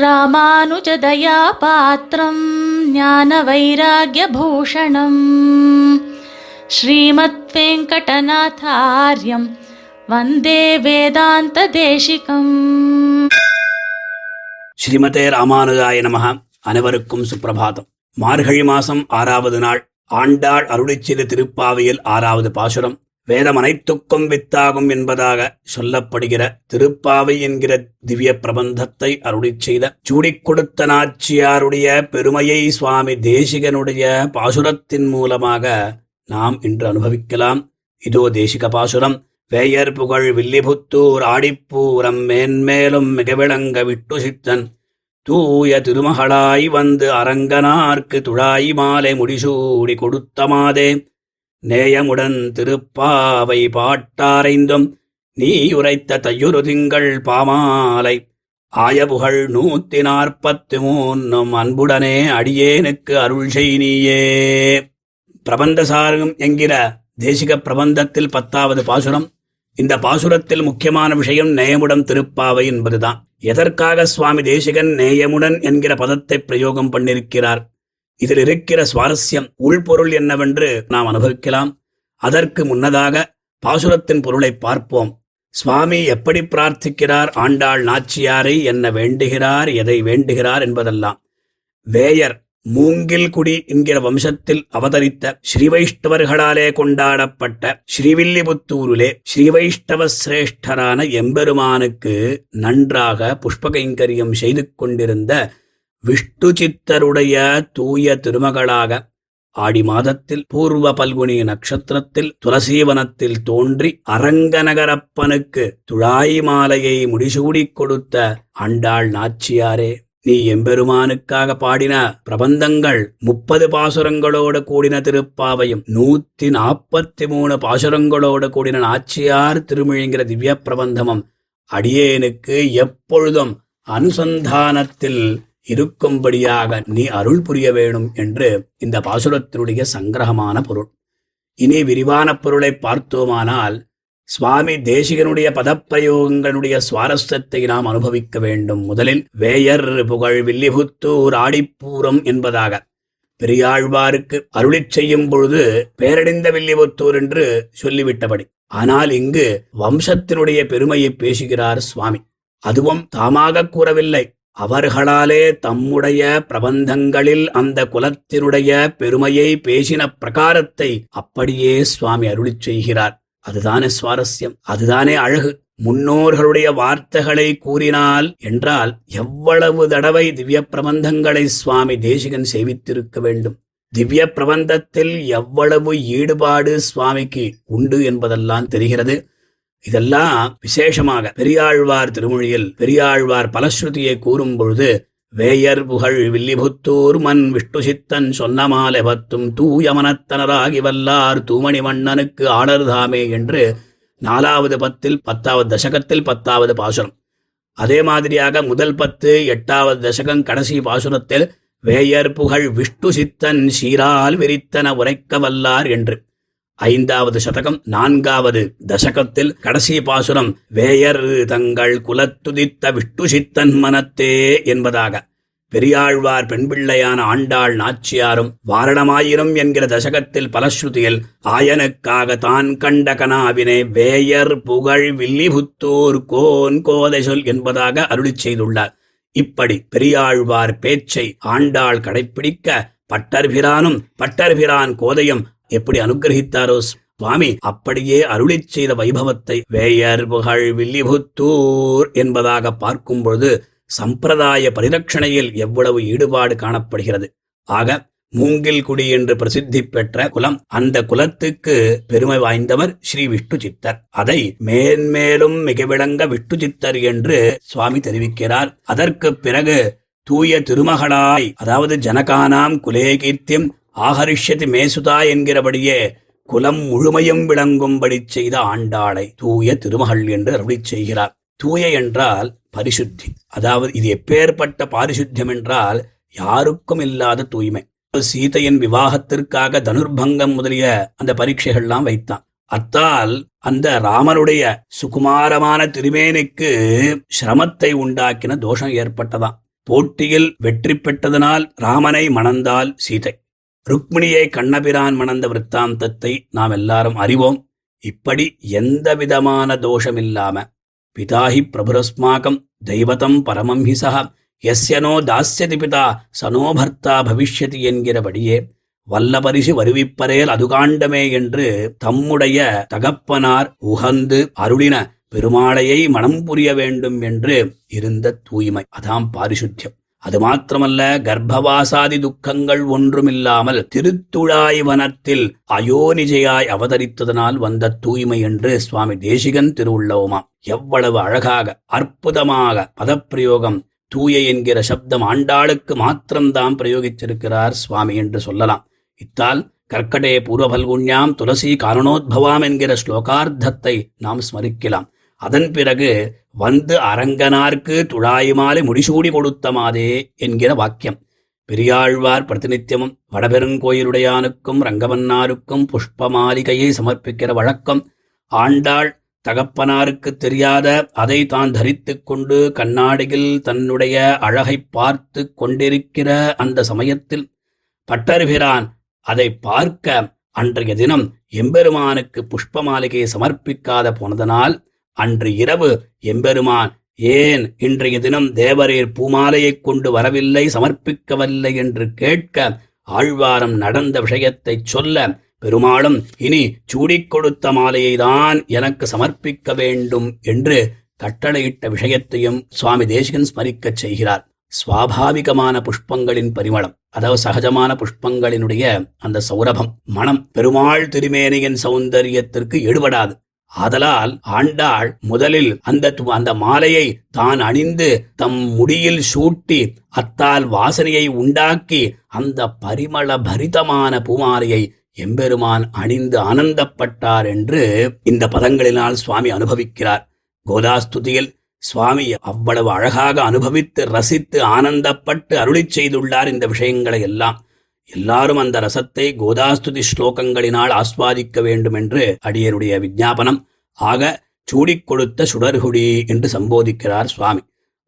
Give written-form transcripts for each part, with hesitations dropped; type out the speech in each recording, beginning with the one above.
ராமானுஜதயா பாத்திரம் ஞான வைராக்யபூஷணம் ஸ்ரீமத் வெங்கடநாதார்யம் வந்தே வேதாந்த தேசிகம். ஸ்ரீமதே ராமானுஜாய நமஹ. அனைவருக்கும் சுப்பிரபாதம். மார்கழி மாசம் 6வது நாள். ஆண்டாள் அருளிச் செய்த திருப்பாவையில் 6வது பாசுரம். வேதம் அனைத்துக்கும் வித்தாகும் என்பதாக சொல்லப்படுகிற திருப்பாவை என்கிற திவ்ய பிரபந்தத்தை அருளிச் செய்த சூடிக் கொடுத்த நாச்சியாருடைய பெருமையை சுவாமி தேசிகனுடைய பாசுரத்தின் மூலமாக நாம் இன்று அனுபவிக்கலாம். இதோ தேசிக பாசுரம். வேயர் புகழ் வில்லிபுத்தூர் ஆடிப்பூரம் மேன்மேலும் மிகவிளங்க விட்டு சித்தன் தூய திருமகளாய் வந்து அரங்கனார்க்கு துழாய் மாலை முடிசூடி கொடுத்த மாதே நேயமுடன் திருப்பாவை பாட்டாரைந்தும் நீ உரைத்த தையுறு திங்கள் பாமாலை ஆயபுகழ் 143 அன்புடனே அடியேனுக்கு அருள் செய் நீயே. பிரபந்தசாரம் என்கிற தேசிக பிரபந்தத்தில் 10வது பாசுரம். இந்த பாசுரத்தில் முக்கியமான விஷயம் நேயமுடன் திருப்பாவை என்பதுதான். எதற்காக சுவாமி தேசிகன் நேயமுடன் என்கிற பதத்தை பிரயோகம் பண்ணிருக்கிறார்? இதில் இருக்கிற சுவாரஸ்யம் உள்பொருள் என்னவென்று நாம் அனுபவிக்கலாம். அதற்கு முன்னதாக பாசுரத்தின் பொருளை பார்ப்போம். சுவாமி எப்படி பிரார்த்திக்கிறார்? ஆண்டாள் நாச்சியாரை என்ன வேண்டுகிறார், எதை வேண்டுகிறார் என்பதெல்லாம். வேயர் மூங்கில் குடி என்கிற வம்சத்தில் அவதரித்த ஸ்ரீவைஷ்ணவர்களாலே கொண்டாடப்பட்ட ஸ்ரீவில்லிபுத்தூரிலே ஸ்ரீவைஷ்ணவ சிரேஷ்டரான எம்பெருமானுக்கு நன்றாக புஷ்பகைங்கரியம் செய்து கொண்டிருந்த விஷ்ணு சித்தருடைய தூய திருமகளாக ஆடி மாதத்தில் பூர்வ பல்குனி நட்சத்திரத்தில் துளசீவனத்தில் தோன்றி அரங்கநகரப்பனுக்கு துழாய் மாலையை முடிசூடிக் கொடுத்த ஆண்டாள் நாச்சியாரே, நீ எம்பெருமானுக்காக பாடின பிரபந்தங்கள் 30 பாசுரங்களோடு கூடின திருப்பாவையும் 143 பாசுரங்களோடு கூடின நாச்சியார் திருமொழிங்கிற திவ்ய பிரபந்தமும் அடியேனுக்கு எப்பொழுதும் அனுசந்தானத்தில் இருக்கும்படியாக நீ அருள் புரிய வேணும் என்று இந்த பாசுரத்தினுடைய சங்கிரகமான பொருள். இனி விரிவான பொருளை பார்த்தோமானால் சுவாமி தேசிகனுடைய பதப்பிரயோகங்களுடைய சுவாரஸ்யத்தை நாம் அனுபவிக்க வேண்டும். முதலில் வேயர் புகழ் வில்லிபுத்தூர் ஆடிப்பூரம் என்பதாக பெரியாழ்வாருக்கு அருளிச் செய்யும் பொழுது பேரடைந்த வில்லிபுத்தூர் என்று சொல்லிவிட்டபடி. ஆனால் இங்கு வம்சத்தினுடைய பெருமையை பேசுகிறார் சுவாமி. அதுவும் தாமாக கூறவில்லை, அவர்களாலே தம்முடைய பிரபந்தங்களில் அந்த குலத்தினுடைய பெருமையை பேசின பிரகாரத்தை அப்படியே சுவாமி அருளிச் செய்கிறார். அதுதானே சுவாரஸ்யம், அதுதானே அழகு. முன்னோர்களுடைய வார்த்தைகளை கூறினால் என்றால் எவ்வளவு தடவை திவ்ய பிரபந்தங்களை சுவாமி தேசிகன் சேவித்திருக்க வேண்டும். திவ்ய பிரபந்தத்தில் எவ்வளவு ஈடுபாடு சுவாமிக்கு உண்டு என்பதெல்லாம் தெரிகிறது. இதெல்லாம் விசேஷமாக பெரியாழ்வார் திருமொழியில் பெரியாழ்வார் பலஸ்ருதியை கூறும் பொழுது வேயர் புகழ் வில்லிபுத்தூர் மண் விஷ்ணு சித்தன் சொன்னமாலை பத்தும் தூயமனத்தனராகி வல்லார் தூமணி மன்னனுக்கு ஆடர்தாமே என்று 4வது பத்தில் 10வது தசகத்தில் 10வது பாசுரம். அதே மாதிரியாக முதல் 10 8வது தசகம் கடைசி பாசுரத்தில் வேயர் புகழ் விஷ்ணு சித்தன் சீரால் விரித்தன உரைக்க வல்லார் என்று. 5வது சதகம் 4வது தசகத்தில் கடைசி பாசுரம் வேயர் தங்கள் குலத்துதித்த விஷ்ணு சித்தன் மனத்தே என்பதாக பெரியாழ்வார் பெண்பிள்ளையான ஆண்டாள் நாச்சியாரும் வாரணமாயிரம் என்கிற தசகத்தில் பலஸ்ருதியில் ஆயனுக்காக தான் கண்ட கனாவினை வேயர் புகழ் வில்லிபுத்தூர் கோன் கோதை சொல் என்பதாக அருளிச் செய்துள்ளார். இப்படி பெரியாழ்வார் பேச்சை ஆண்டாள் கடைப்பிடிக்க பட்டர்பிரானும் பட்டர்பிரான் கோதையும் எப்படி அனுகிரகித்தாரோ சுவாமி அப்படியே அருளிச் செய்த வைபவத்தை வேயர் புகழ் வில்லிபுத்தூர் என்பதாக பார்க்கும் பொழுது சம்பிரதாய பரிரட்சணையில் எவ்வளவு ஈடுபாடு காணப்படுகிறது. ஆக மூங்கில் குடி என்று பிரசித்தி பெற்ற குலம், அந்த குலத்துக்கு பெருமை வாய்ந்தவர் ஸ்ரீ விஷ்ணு சித்தர். அதை மேன்மேலும் மிகவிளங்க விஷ்ணு சித்தர் என்று சுவாமி தெரிவிக்கிறார். அதற்கு பிறகு தூய திருமகளாய், அதாவது ஜனகானாம் குலே கீர்த்தியம் ஆகரிஷ்யதி மேசுதா என்கிறபடியே குலம் முழுமையும் விளங்கும்படி செய்த ஆண்டாளை தூய திருமகள் என்று அருளிச் செய்கிறார். தூய என்றால் பரிசுத்தி. அதாவது இது எப்பேற்பட்ட பாரிசுத்தியம் என்றால் யாருக்கும் இல்லாத தூய்மை. சீதையின் விவாகத்திற்காக தனுர்பங்கம் முதலிய அந்த பரீட்சைகள்லாம் வைத்தான். அத்தால் அந்த ராமனுடைய சுகுமாரமான திருமேனிக்கு சிரமத்தை உண்டாக்கின தோஷம் ஏற்பட்டதாம். போட்டியில் வெற்றி பெற்றதனால் ராமனை மணந்தாள் சீதை. ருக்மிணியை கண்ணபிரான் மணந்த விற்த்தாந்தத்தை நாம் எல்லாரும் அறிவோம். இப்படி எந்த விதமான தோஷமில்லாம பிதாஹி பிரபுரஸ்மாகம் தெய்வதம் பரமம் ஹிசா யஸ்யனோ தாஸ்யதி பிதா சனோ பர்த்தா பவிஷ்யதி என்கிறபடியே வல்லபரிசு வருவிப்பரேல் அதுகாண்டமே என்று தம்முடைய தகப்பனார் உகந்து அருளின பெருமாளையை மனம் புரிய வேண்டும் என்று இருந்த தூய்மை, அதாம் பாரிசுத்தியம். அது மாத்திரமல்ல, கர்ப்பவாசாதி துக்கங்கள் ஒன்றுமில்லாமல் திருத்துழாய் வனத்தில் அயோனிஜையாய் அவதரித்ததனால் வந்த தூய்மை என்று சுவாமி தேசிகன் திருவுள்ளவுமா. எவ்வளவு அழகாக அற்புதமாக பதப்பிரயோகம், தூய என்கிற சப்தம் ஆண்டாளுக்கு மாத்திரம்தான் பிரயோகிச்சிருக்கிறார் சுவாமி என்று சொல்லலாம். இத்தால் கர்க்கடே பூர்வபல்குண்யாம் துளசி காரணோத்பவாம் என்கிற ஸ்லோகார்த்தத்தை நாம் ஸ்மரிக்கலாம். அதன் பிறகு வந்து அரங்கனார்க்கு துழாயுமாலை முடிசூடி கொடுத்த மாதே என்கிற வாக்கியம். பெரியாழ்வார் பிரதிநித்தியமும் வடபெருங்கோயிலுடையானுக்கும் ரங்கமன்னாருக்கும் புஷ்பமாலிகையை சமர்ப்பிக்கிற வழக்கம். ஆண்டாள் தகப்பனாருக்கு தெரியாத அதை தான் தரித்து கொண்டு கண்ணாடியில் தன்னுடைய அழகை பார்த்து கொண்டிருக்கிற அந்த சமயத்தில் பட்டர்பிரான் அதை பார்க்க அன்றைய தினம் எம்பெருமானுக்கு புஷ்பமாலிகையை சமர்ப்பிக்காத போனதனால் அன்று இரவு எம்பெருமான் ஏன் இன்றைய தினம் தேவரீர் பூமாலையைக் கொண்டு வரவில்லை, சமர்ப்பிக்கவில்லை என்று கேட்க ஆழ்வாரம் நடந்த விஷயத்தை சொல்ல பெருமாளும் இனி சூடிக் கொடுத்த மாலையை தான் எனக்கு சமர்ப்பிக்க வேண்டும் என்று கட்டளையிட்ட விஷயத்தையும் சுவாமி தேசிகன் ஸ்மரிக்கச் செய்கிறார். சுவாபாவிகமான புஷ்பங்களின் பரிமளம், அதாவது சகஜமான புஷ்பங்களினுடைய அந்த சௌரபம் மனம் பெருமாள் திருமேனியின் சௌந்தரியத்திற்கு எடுபடாது. ஆதலால் ஆண்டாள் முதலில் அந்த மாலையை தான் அணிந்து தம் முடியில் சூட்டி அத்தால் வாசனையை உண்டாக்கி அந்த பரிமள பரிதமான பூமாலையை எம்பெருமான் அணிந்து ஆனந்தப்பட்டார் என்று இந்த பதங்களினால் சுவாமி அனுபவிக்கிறார். கோதாஸ்துதியில் சுவாமி அவ்வளவு அழகாக அனுபவித்து ரசித்து ஆனந்தப்பட்டு அருளிச் செய்துள்ளார் இந்த விஷயங்களை எல்லாம். எல்லாரும் அந்த ரசத்தை கோதாஸ்துதி ஸ்லோகங்களினால் ஆஸ்வாதிக்க வேண்டும் என்று அடியருடைய விஞ்ஞாபனம். ஆக சூடிக் கொடுத்த சுடர்குடி என்று சம்போதிக்கிறார் சுவாமி.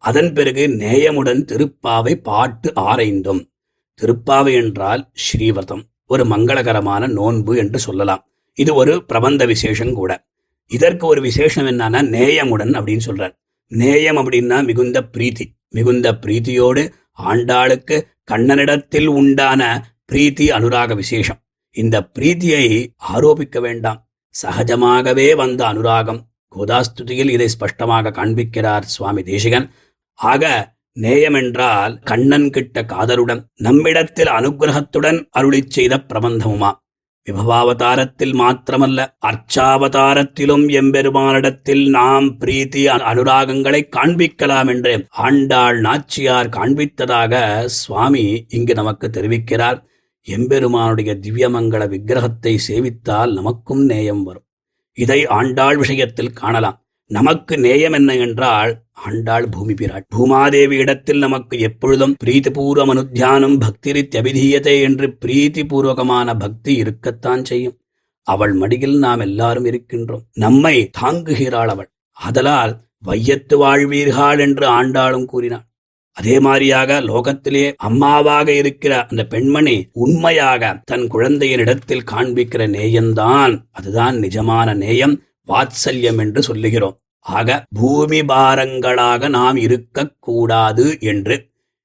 அதன் பிறகு நேயமுடன் திருப்பாவை பாட்டு ஆரைந்தும். திருப்பாவை என்றால் ஸ்ரீவதம், ஒரு மங்களகரமான நோன்பு என்று சொல்லலாம். இது ஒரு பிரபந்த விசேஷம் கூட. இதற்கு ஒரு விசேஷம் என்னன்னா நேயமுடன் அப்படின்னு சொல்றார். நேயம் அப்படின்னா மிகுந்த பிரீத்தி. மிகுந்த பிரீத்தியோடு ஆண்டாளுக்கு கண்ணனிடத்தில் உண்டான பிரீத்தி அனுராக விசேஷம். இந்த பிரீத்தியை ஆரோபிக்க வேண்டாம், சகஜமாகவே வந்த அனுராகம். கோதாஸ்துதியில் இதை ஸ்பஷ்டமாக காண்பிக்கிறார் சுவாமி தேசிகன். ஆக நேயம் என்றால் கண்ணன் கிட்ட காதலுடன் நம்மிடத்தில் அனுகிரகத்துடன் அருளிச் செய்த பிரபந்தமுமா. விபவாவதாரத்தில் மாத்திரமல்ல, அர்ச்சாவதாரத்திலும் எம்பெருமானிடத்தில் நாம் பிரீத்தி அனுராகங்களை காண்பிக்கலாம் என்று ஆண்டாள் நாச்சியார் காண்பித்ததாக சுவாமி இங்கு நமக்கு தெரிவிக்கிறார். எம்பெருமானுடைய திவ்யமங்கள விக்கிரகத்தை சேவித்தால் நமக்கும் நேயம் வரும். இதை ஆண்டாள் விஷயத்தில் காணலாம். நமக்கு நேயம் என்ன என்றால், ஆண்டாள் பூமி பிராட் பூமாதேவி இடத்தில் நமக்கு எப்பொழுதும் பிரீத்திபூர்வம் அனுத்தியானம் பக்திரித்யபிதீயத்தை என்று பிரீத்திபூர்வகமான பக்தி இருக்கத்தான் செய்யும். அவள் மடியில் நாம் எல்லாரும் இருக்கின்றோம், நம்மை தாங்குகிறாள் அவள். ஆதலால் வையத்து வாழ்வீர்கள் என்று ஆண்டாளும் கூறினாள். அதே மாதிரியாக லோகத்திலே அம்மாவாக இருக்கிற அந்த பெண்மணி உண்மையாக தன் குழந்தையினிடத்தில் காண்பிக்கிற நேயம்தான், அதுதான் நிஜமான நேயம், வாத்சல்யம் என்று சொல்லுகிறோம். ஆக பூமி பாரங்களாக நாம் இருக்கக்கூடாது என்று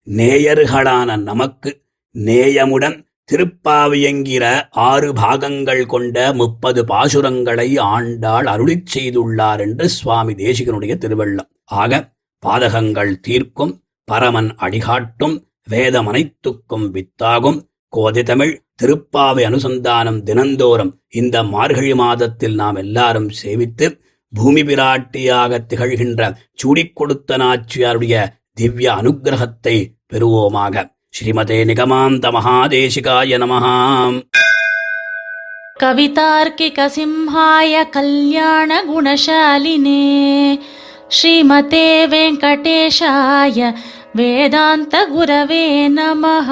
நேயர்களான நமக்கு நேயமுடன் திருப்பாவையென்கிற 6 பாகங்கள் கொண்ட 30 பாசுரங்களை ஆண்டாள் அருளிச் செய்துள்ளார் என்று சுவாமி தேசிகனுடைய திருவள்ளம். ஆக பாதகங்கள் தீர்க்கும், பரமன் அடிகாட்டும், வேதமனைத்துக்கும் வித்தாகும் கோதை தமிழ் திருப்பாவை அனுசந்தானம் தினந்தோறும் இந்த மார்கழி மாதத்தில் நாம் எல்லாரும் சேவித்து பூமி பிராட்டியாக திகழ்கின்ற சூடிக் கொடுத்த நாச்சியாருடைய திவ்ய அனுக்கிரகத்தை பெறுவோமாக. ஸ்ரீமதே நிகமாந்த மகாதேசிகாய நமஹ. கவிதார்க்கிக சிம்ஹாய கல்யாண குணசாலினே ஸ்ரீமதே வெங்கடேஷாய வேதாந்த குரவே நமஹ.